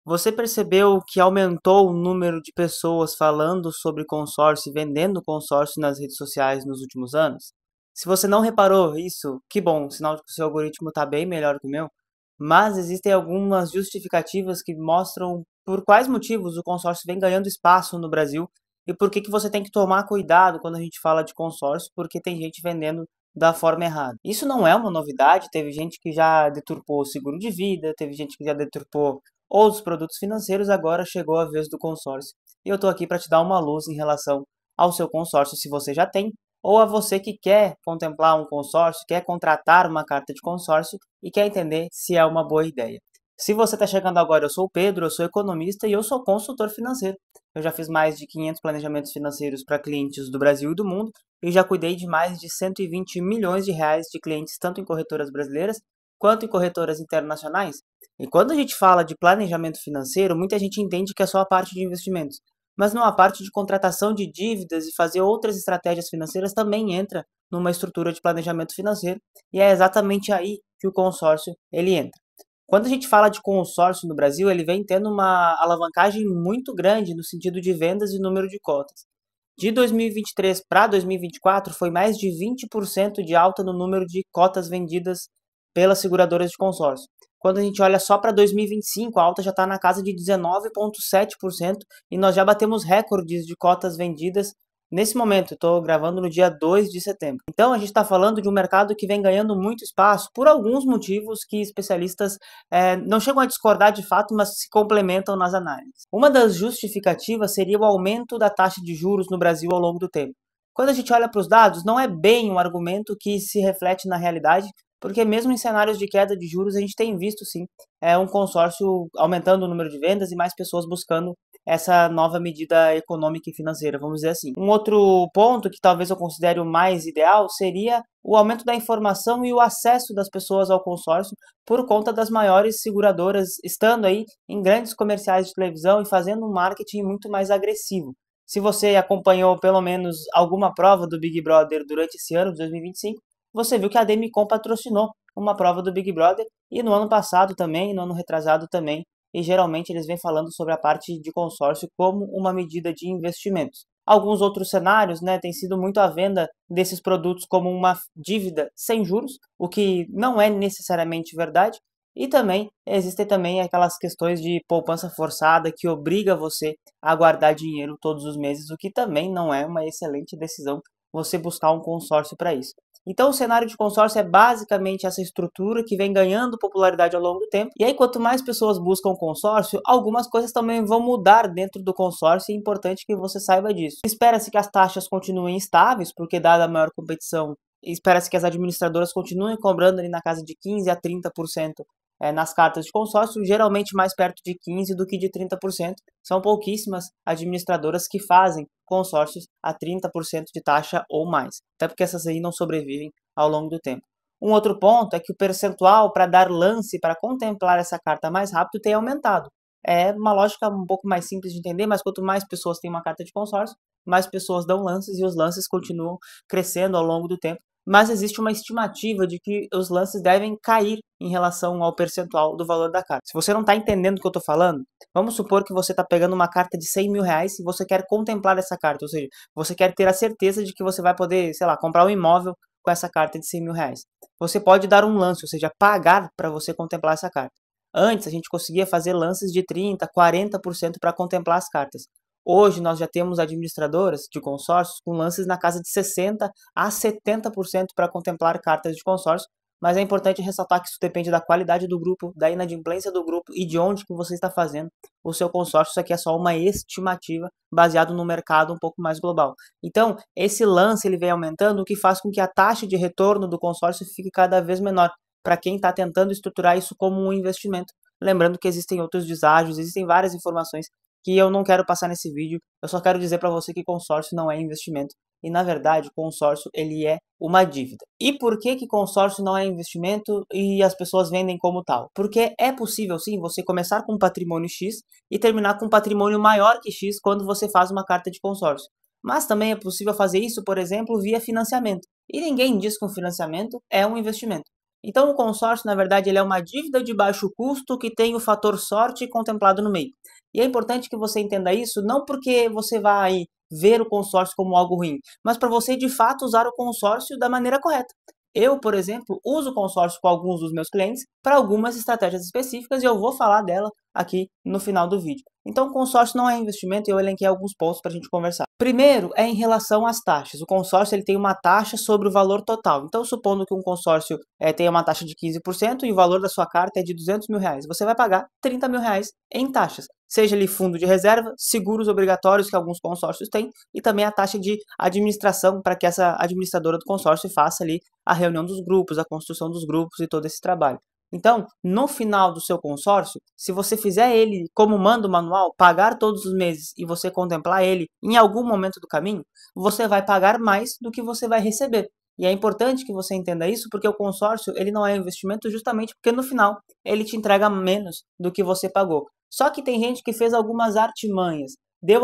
Você percebeu que aumentou o número de pessoas falando sobre consórcio e vendendo consórcio nas redes sociais nos últimos anos? Se você não reparou isso, que bom, sinal de que o seu algoritmo está bem melhor que o meu. Mas existem algumas justificativas que mostram por quais motivos o consórcio vem ganhando espaço no Brasil e por que você tem que tomar cuidado quando a gente fala de consórcio, porque tem gente vendendo da forma errada. Isso não é uma novidade, teve gente que já deturpou o seguro de vida, teve gente que já deturpou outros produtos financeiros, agora chegou a vez do consórcio. E eu estou aqui para te dar uma luz em relação ao seu consórcio, se você já tem, ou a você que quer contemplar um consórcio, quer contratar uma carta de consórcio e quer entender se é uma boa ideia. Se você está chegando agora, eu sou o Pedro, eu sou economista e eu sou consultor financeiro. Eu já fiz mais de 500 planejamentos financeiros para clientes do Brasil e do mundo e já cuidei de mais de 120 milhões de reais de clientes, tanto em corretoras brasileiras quanto em corretoras internacionais. E quando a gente fala de planejamento financeiro, muita gente entende que é só a parte de investimentos. Mas não, a parte de contratação de dívidas e fazer outras estratégias financeiras também entra numa estrutura de planejamento financeiro, e é exatamente aí que o consórcio ele entra. Quando a gente fala de consórcio no Brasil, ele vem tendo uma alavancagem muito grande no sentido de vendas e número de cotas. De 2023 para 2024 foi mais de 20% de alta no número de cotas vendidas pelas seguradoras de consórcio. Quando a gente olha só para 2025, a alta já está na casa de 19,7% e nós já batemos recordes de cotas vendidas nesse momento. Estou gravando no dia 2 de setembro. Então a gente está falando de um mercado que vem ganhando muito espaço por alguns motivos que especialistas não chegam a discordar de fato, mas se complementam nas análises. Uma das justificativas seria o aumento da taxa de juros no Brasil ao longo do tempo. Quando a gente olha para os dados, não é bem um argumento que se reflete na realidade, porque mesmo em cenários de queda de juros, a gente tem visto sim um consórcio aumentando o número de vendas e mais pessoas buscando essa nova medida econômica e financeira, vamos dizer assim. Um outro ponto que talvez eu considere o mais ideal seria o aumento da informação e o acesso das pessoas ao consórcio por conta das maiores seguradoras estando aí em grandes comerciais de televisão e fazendo um marketing muito mais agressivo. Se você acompanhou pelo menos alguma prova do Big Brother durante esse ano de 2025, você viu que a Demicon patrocinou uma prova do Big Brother e no ano passado também, no ano retrasado também, e geralmente eles vêm falando sobre a parte de consórcio como uma medida de investimentos. Alguns outros cenários, têm sido muito a venda desses produtos como uma dívida sem juros, o que não é necessariamente verdade, e também existem também aquelas questões de poupança forçada que obriga você a guardar dinheiro todos os meses, o que também não é uma excelente decisão você buscar um consórcio para isso. Então, o cenário de consórcio é basicamente essa estrutura que vem ganhando popularidade ao longo do tempo. E aí, quanto mais pessoas buscam consórcio, algumas coisas também vão mudar dentro do consórcio e é importante que você saiba disso. Espera-se que as taxas continuem estáveis, porque dada a maior competição, espera-se que as administradoras continuem cobrando ali na casa de 15 a 30% nas cartas de consórcio, geralmente mais perto de 15% do que de 30%. São pouquíssimas administradoras que fazem consórcios a 30% de taxa ou mais, até porque essas aí não sobrevivem ao longo do tempo. Um outro ponto é que o percentual para dar lance, para contemplar essa carta mais rápido, tem aumentado. É uma lógica um pouco mais simples de entender, mas quanto mais pessoas têm uma carta de consórcio, mais pessoas dão lances e os lances continuam crescendo ao longo do tempo, mas existe uma estimativa de que os lances devem cair em relação ao percentual do valor da carta. Se você não está entendendo o que eu estou falando, vamos supor que você está pegando uma carta de 100 mil reais e você quer contemplar essa carta, ou seja, você quer ter a certeza de que você vai poder, sei lá, comprar um imóvel com essa carta de 100 mil reais. Você pode dar um lance, ou seja, pagar para você contemplar essa carta. Antes a gente conseguia fazer lances de 30%, 40% para contemplar as cartas. Hoje nós já temos administradoras de consórcios com lances na casa de 60% a 70% para contemplar cartas de consórcio, mas é importante ressaltar que isso depende da qualidade do grupo, da inadimplência do grupo e de onde que você está fazendo o seu consórcio. Isso aqui é só uma estimativa baseado no mercado um pouco mais global. Então, esse lance ele vem aumentando, o que faz com que a taxa de retorno do consórcio fique cada vez menor para quem está tentando estruturar isso como um investimento. Lembrando que existem outros deságios, existem várias informações que eu não quero passar nesse vídeo, eu só quero dizer para você que consórcio não é investimento. E na verdade, consórcio ele é uma dívida. E por que que consórcio não é investimento e as pessoas vendem como tal? Porque é possível sim você começar com um patrimônio X e terminar com um patrimônio maior que X quando você faz uma carta de consórcio. Mas também é possível fazer isso, por exemplo, via financiamento. E ninguém diz que um financiamento é um investimento. Então, o consórcio, na verdade, ele é uma dívida de baixo custo que tem o fator sorte contemplado no meio. E é importante que você entenda isso, não porque você vai ver o consórcio como algo ruim, mas para você, de fato, usar o consórcio da maneira correta. Eu, por exemplo, uso o consórcio com alguns dos meus clientes para algumas estratégias específicas e eu vou falar dela aqui no final do vídeo. Então, o consórcio não é investimento e eu elenquei alguns pontos para a gente conversar. Primeiro é em relação às taxas. O consórcio ele tem uma taxa sobre o valor total. Então, supondo que um consórcio tenha uma taxa de 15% e o valor da sua carta é de R$ 200.000, você vai pagar R$ 30.000 em taxas. Seja ele fundo de reserva, seguros obrigatórios que alguns consórcios têm e também a taxa de administração para que essa administradora do consórcio faça ali a reunião dos grupos, a construção dos grupos e todo esse trabalho. Então, no final do seu consórcio, se você fizer ele como manda o manual, pagar todos os meses e você contemplar ele em algum momento do caminho, você vai pagar mais do que você vai receber. E é importante que você entenda isso, porque o consórcio ele não é um investimento justamente porque no final ele te entrega menos do que você pagou. Só que tem gente que fez algumas artimanhas, deu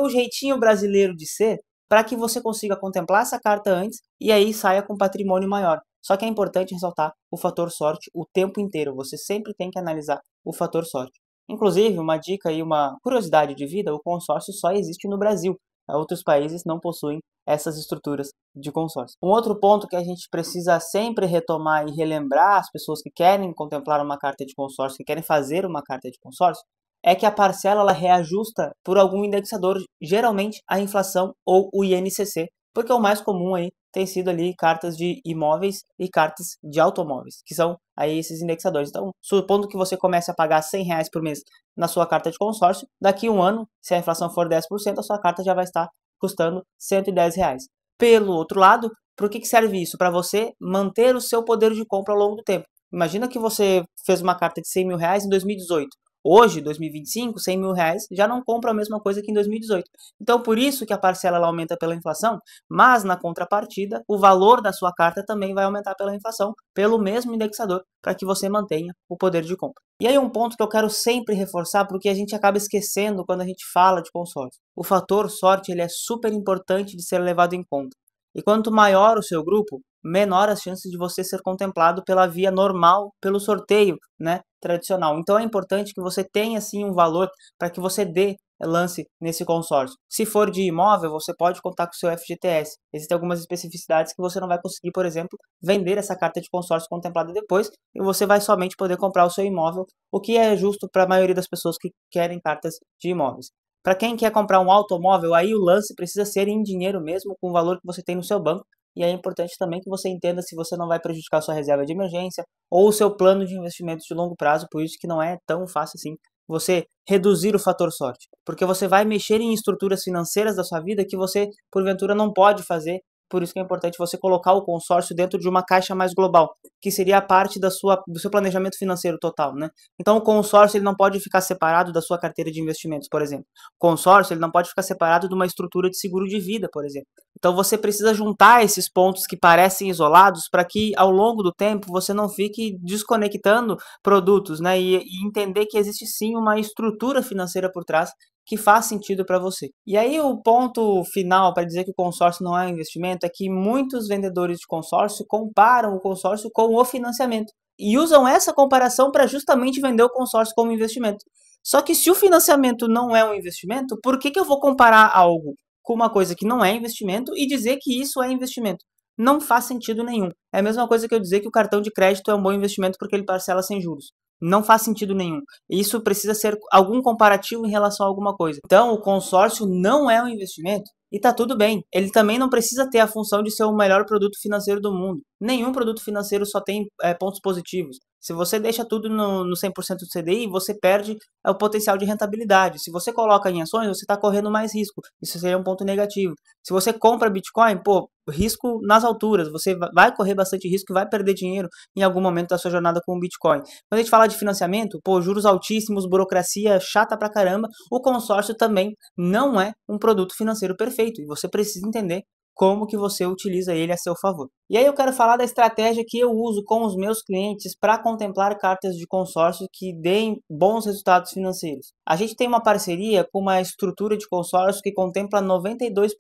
um jeitinho brasileiro de ser para que você consiga contemplar essa carta antes e aí saia com patrimônio maior. Só que é importante ressaltar o fator sorte o tempo inteiro. Você sempre tem que analisar o fator sorte. Inclusive, uma dica e uma curiosidade de vida, o consórcio só existe no Brasil. Outros países não possuem essas estruturas de consórcio. Um outro ponto que a gente precisa sempre retomar e relembrar as pessoas que querem contemplar uma carta de consórcio, que querem fazer uma carta de consórcio, é que a parcela ela reajusta por algum indexador, geralmente a inflação ou o INCC, porque o mais comum aí tem sido ali cartas de imóveis e cartas de automóveis, que são aí esses indexadores. Então, supondo que você comece a pagar R$ 100 por mês na sua carta de consórcio, daqui a um ano, se a inflação for 10%, a sua carta já vai estar custando R$ 110. Pelo outro lado, para o que serve isso? Para você manter o seu poder de compra ao longo do tempo. Imagina que você fez uma carta de R$ 100.000 em 2018. Hoje, 2025, R$ 100.000 já não compra a mesma coisa que em 2018. Então, por isso que a parcela ela aumenta pela inflação, mas na contrapartida, o valor da sua carta também vai aumentar pela inflação, pelo mesmo indexador, para que você mantenha o poder de compra. E aí um ponto que eu quero sempre reforçar, porque a gente acaba esquecendo quando a gente fala de consórcio. O fator sorte ele é super importante de ser levado em conta. E quanto maior o seu grupo, menor as chances de você ser contemplado pela via normal, pelo sorteio, né, tradicional. Então é importante que você tenha sim um valor para que você dê lance nesse consórcio. Se for de imóvel, você pode contar com o seu FGTS. Existem algumas especificidades que você não vai conseguir, por exemplo, vender essa carta de consórcio contemplada depois e você vai somente poder comprar o seu imóvel, o que é justo para a maioria das pessoas que querem cartas de imóveis. Para quem quer comprar um automóvel, aí o lance precisa ser em dinheiro mesmo, com o valor que você tem no seu banco. E é importante também que você entenda se você não vai prejudicar sua reserva de emergência ou o seu plano de investimentos de longo prazo, por isso que não é tão fácil assim você reduzir o fator sorte, porque você vai mexer em estruturas financeiras da sua vida que você, porventura, não pode fazer. Por isso que é importante você colocar o consórcio dentro de uma caixa mais global, que seria a parte do seu planejamento financeiro total, né? Então, o consórcio ele não pode ficar separado da sua carteira de investimentos, por exemplo. O consórcio ele não pode ficar separado de uma estrutura de seguro de vida, por exemplo. Então, você precisa juntar esses pontos que parecem isolados para que, ao longo do tempo, você não fique desconectando produtos, né? E entender que existe sim uma estrutura financeira por trás que faz sentido para você. E aí o ponto final para dizer que o consórcio não é um investimento é que muitos vendedores de consórcio comparam o consórcio com o financiamento e usam essa comparação para justamente vender o consórcio como investimento. Só que se o financiamento não é um investimento, por que eu vou comparar algo com uma coisa que não é investimento e dizer que isso é investimento? Não faz sentido nenhum. É a mesma coisa que eu dizer que o cartão de crédito é um bom investimento porque ele parcela sem juros. Não faz sentido nenhum. Isso precisa ser algum comparativo em relação a alguma coisa. Então, o consórcio não é um investimento e tá tudo bem. Ele também não precisa ter a função de ser o melhor produto financeiro do mundo. Nenhum produto financeiro só tem pontos positivos. Se você deixa tudo no 100% do CDI, você perde o potencial de rentabilidade. Se você coloca em ações, você está correndo mais risco. Isso seria um ponto negativo. Se você compra Bitcoin, pô, risco nas alturas. Você vai correr bastante risco e vai perder dinheiro em algum momento da sua jornada com o Bitcoin. Quando a gente fala de financiamento, pô, juros altíssimos, burocracia chata pra caramba, o consórcio também não é um produto financeiro perfeito. E você precisa entender como que você utiliza ele a seu favor. E aí eu quero falar da estratégia que eu uso com os meus clientes para contemplar cartas de consórcio que deem bons resultados financeiros. A gente tem uma parceria com uma estrutura de consórcio que contempla 92%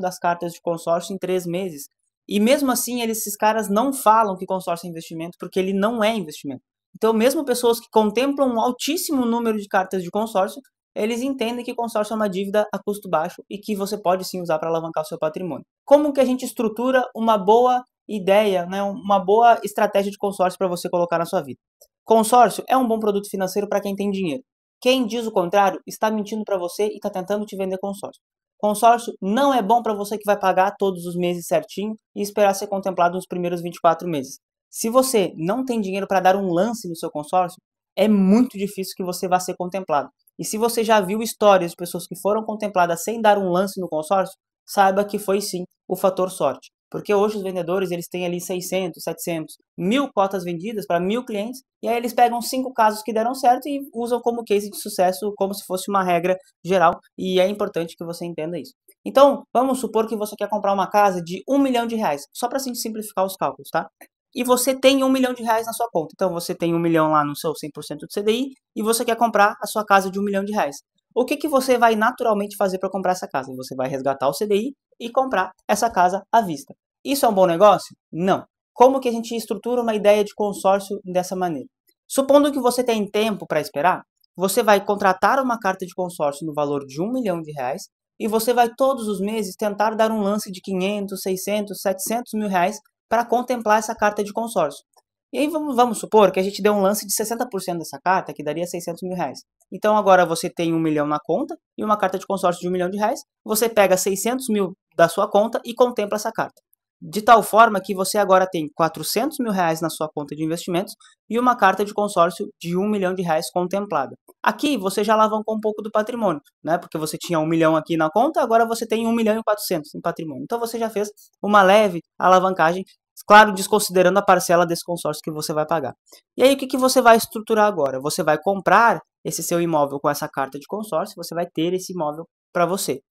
das cartas de consórcio em 3 meses. E mesmo assim, esses caras não falam que consórcio é investimento, porque ele não é investimento. Então, mesmo pessoas que contemplam um altíssimo número de cartas de consórcio, eles entendem que consórcio é uma dívida a custo baixo e que você pode sim usar para alavancar o seu patrimônio. Como que a gente estrutura uma boa ideia, né, uma boa estratégia de consórcio para você colocar na sua vida? Consórcio é um bom produto financeiro para quem tem dinheiro. Quem diz o contrário está mentindo para você e está tentando te vender consórcio. Consórcio não é bom para você que vai pagar todos os meses certinho e esperar ser contemplado nos primeiros 24 meses. Se você não tem dinheiro para dar um lance no seu consórcio, é muito difícil que você vá ser contemplado. E se você já viu histórias de pessoas que foram contempladas sem dar um lance no consórcio, saiba que foi sim o fator sorte. Porque hoje os vendedores eles têm ali 600, 700, 1000 cotas vendidas para 1000 clientes, e aí eles pegam 5 casos que deram certo e usam como case de sucesso, como se fosse uma regra geral, e é importante que você entenda isso. Então, vamos supor que você quer comprar uma casa de R$ 1 milhão, só para simplificar os cálculos, tá? E você tem R$ 1 milhão na sua conta. Então, você tem 1 milhão lá no seu 100% do CDI e você quer comprar a sua casa de R$ 1 milhão. O que que você vai naturalmente fazer para comprar essa casa? Você vai resgatar o CDI e comprar essa casa à vista. Isso é um bom negócio? Não. Como que a gente estrutura uma ideia de consórcio dessa maneira? Supondo que você tem tempo para esperar, você vai contratar uma carta de consórcio no valor de R$ 1 milhão e você vai todos os meses tentar dar um lance de 500, 600, 700 mil reais para contemplar essa carta de consórcio. E aí vamos supor que a gente dê um lance de 60% dessa carta, que daria 600 mil reais. Então agora você tem 1 milhão na conta e uma carta de consórcio de R$ 1 milhão, você pega 600 mil da sua conta e contempla essa carta. De tal forma que você agora tem 400 mil reais na sua conta de investimentos e uma carta de consórcio de R$ 1 milhão contemplada. Aqui você já alavancou um pouco do patrimônio, né? Porque você tinha 1 milhão aqui na conta, agora você tem 1.400.000 em patrimônio. Então você já fez uma leve alavancagem, claro, desconsiderando a parcela desse consórcio que você vai pagar. E aí o que você vai estruturar agora? Você vai comprar esse seu imóvel com essa carta de consórcio, você vai ter esse imóvel para você.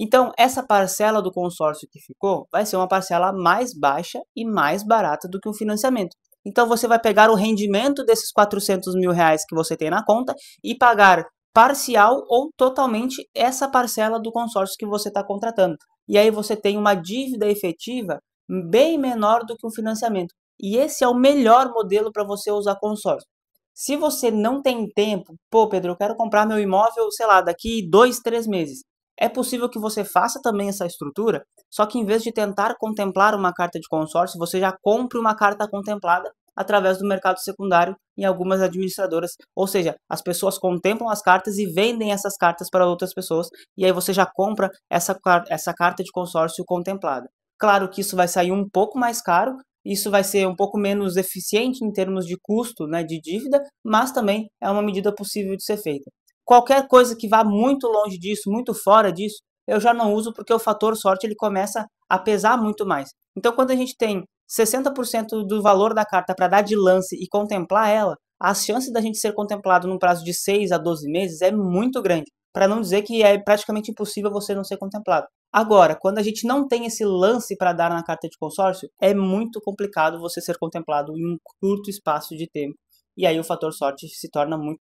Então, essa parcela do consórcio que ficou vai ser uma parcela mais baixa e mais barata do que um financiamento. Então, você vai pegar o rendimento desses 400 mil reais que você tem na conta e pagar parcial ou totalmente essa parcela do consórcio que você está contratando. E aí você tem uma dívida efetiva bem menor do que um financiamento. E esse é o melhor modelo para você usar consórcio. Se você não tem tempo, pô, Pedro, eu quero comprar meu imóvel, sei lá, daqui 2, 3 meses. É possível que você faça também essa estrutura, só que em vez de tentar contemplar uma carta de consórcio, você já compre uma carta contemplada através do mercado secundário em algumas administradoras. Ou seja, as pessoas contemplam as cartas e vendem essas cartas para outras pessoas, e aí você já compra essa carta de consórcio contemplada. Claro que isso vai sair um pouco mais caro, isso vai ser um pouco menos eficiente em termos de custo, né, de dívida, mas também é uma medida possível de ser feita. Qualquer coisa que vá muito longe disso, muito fora disso, eu já não uso porque o fator sorte ele começa a pesar muito mais. Então, quando a gente tem 60% do valor da carta para dar de lance e contemplar ela, a chance da gente ser contemplado num prazo de 6 a 12 meses é muito grande, para não dizer que é praticamente impossível você não ser contemplado. Agora, quando a gente não tem esse lance para dar na carta de consórcio, é muito complicado você ser contemplado em um curto espaço de tempo. E aí o fator sorte se torna muito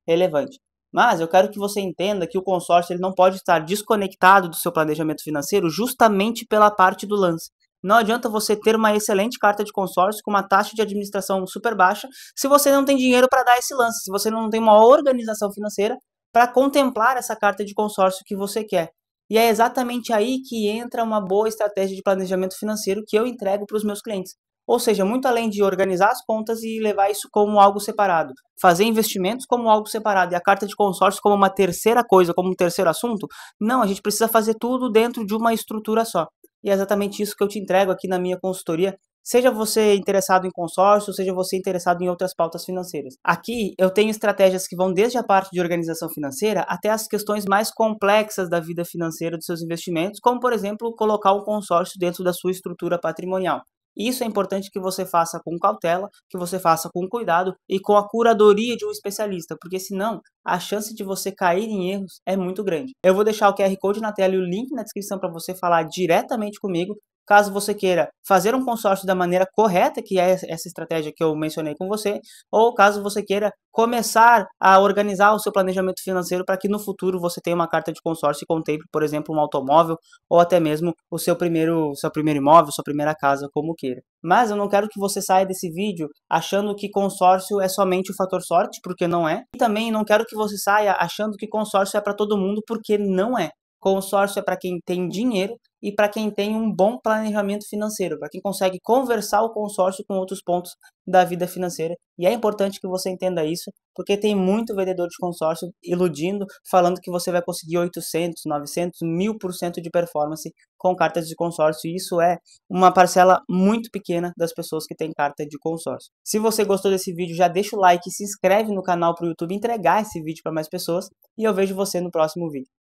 relevante. Mas eu quero que você entenda que o consórcio ele não pode estar desconectado do seu planejamento financeiro justamente pela parte do lance. Não adianta você ter uma excelente carta de consórcio com uma taxa de administração super baixa se você não tem dinheiro para dar esse lance, se você não tem uma organização financeira para contemplar essa carta de consórcio que você quer. E é exatamente aí que entra uma boa estratégia de planejamento financeiro que eu entrego para os meus clientes. Ou seja, muito além de organizar as contas e levar isso como algo separado, fazer investimentos como algo separado e a carta de consórcio como uma terceira coisa, como um terceiro assunto, não, a gente precisa fazer tudo dentro de uma estrutura só. E é exatamente isso que eu te entrego aqui na minha consultoria, seja você interessado em consórcio, seja você interessado em outras pautas financeiras. Aqui eu tenho estratégias que vão desde a parte de organização financeira até as questões mais complexas da vida financeira dos seus investimentos, como por exemplo, colocar um consórcio dentro da sua estrutura patrimonial. Isso é importante que você faça com cautela, que você faça com cuidado e com a curadoria de um especialista, porque senão a chance de você cair em erros é muito grande. Eu vou deixar o QR Code na tela e o link na descrição para você falar diretamente comigo caso você queira fazer um consórcio da maneira correta, que é essa estratégia que eu mencionei com você, ou caso você queira começar a organizar o seu planejamento financeiro para que no futuro você tenha uma carta de consórcio e contemple, por exemplo, um automóvel ou até mesmo o seu primeiro imóvel, sua primeira casa, como queira. Mas eu não quero que você saia desse vídeo achando que consórcio é somente o fator sorte, porque não é. E também não quero que você saia achando que consórcio é para todo mundo, porque não é. Consórcio é para quem tem dinheiro e para quem tem um bom planejamento financeiro, para quem consegue conversar o consórcio com outros pontos da vida financeira. E é importante que você entenda isso, porque tem muito vendedor de consórcio iludindo, falando que você vai conseguir 800, 900, 1000% de performance com cartas de consórcio. E isso é uma parcela muito pequena das pessoas que têm carta de consórcio. Se você gostou desse vídeo, já deixa o like e se inscreve no canal para o YouTube entregar esse vídeo para mais pessoas. E eu vejo você no próximo vídeo.